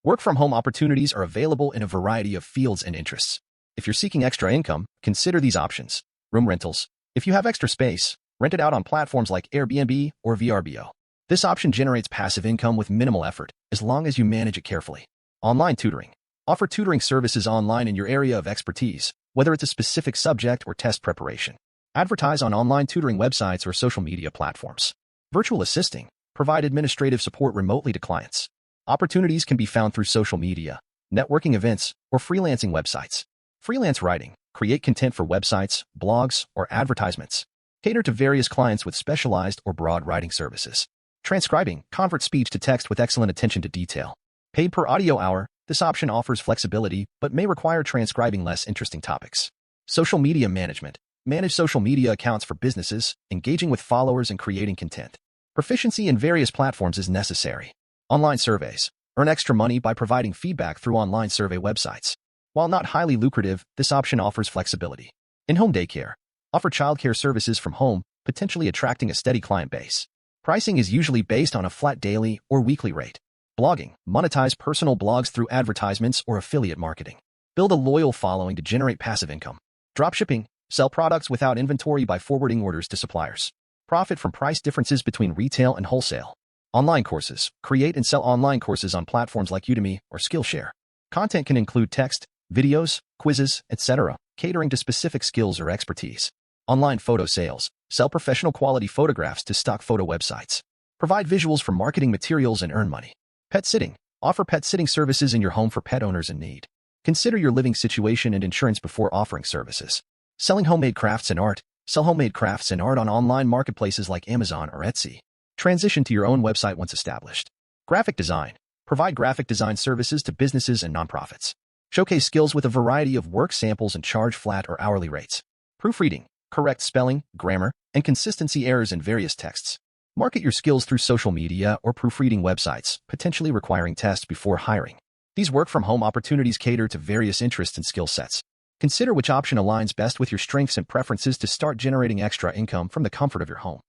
Work-from-home opportunities are available in a variety of fields and interests. If you're seeking extra income, consider these options. Room rentals. If you have extra space, rent it out on platforms like Airbnb or VRBO. This option generates passive income with minimal effort, as long as you manage it carefully. Online tutoring. Offer tutoring services online in your area of expertise, whether it's a specific subject or test preparation. Advertise on online tutoring websites or social media platforms. Virtual assisting. Provide administrative support remotely to clients. Opportunities can be found through social media, networking events, or freelancing websites. Freelance writing. Create content for websites, blogs, or advertisements. Cater to various clients with specialized or broad writing services. Transcribing. Convert speech to text with excellent attention to detail. Paid per audio hour. This option offers flexibility, but may require transcribing less interesting topics. Social media management. Manage social media accounts for businesses, engaging with followers and creating content. Proficiency in various platforms is necessary. Online surveys. Earn extra money by providing feedback through online survey websites. While not highly lucrative, this option offers flexibility. In-home daycare. Offer childcare services from home, potentially attracting a steady client base. Pricing is usually based on a flat daily or weekly rate. Blogging. Monetize personal blogs through advertisements or affiliate marketing. Build a loyal following to generate passive income. Dropshipping. Sell products without inventory by forwarding orders to suppliers. Profit from price differences between retail and wholesale. Online courses. Create and sell online courses on platforms like Udemy or Skillshare. Content can include text, videos, quizzes, etc., catering to specific skills or expertise. Online photo sales. Sell professional quality photographs to stock photo websites. Provide visuals for marketing materials and earn money. Pet sitting. Offer pet sitting services in your home for pet owners in need. Consider your living situation and insurance before offering services. Selling homemade crafts and art. Sell homemade crafts and art on online marketplaces like Amazon or Etsy. Transition to your own website once established. Graphic design. Provide graphic design services to businesses and nonprofits. Showcase skills with a variety of work samples and charge flat or hourly rates. Proofreading. Correct spelling, grammar, and consistency errors in various texts. Market your skills through social media or proofreading websites, potentially requiring tests before hiring. These work-from-home opportunities cater to various interests and skill sets. Consider which option aligns best with your strengths and preferences to start generating extra income from the comfort of your home.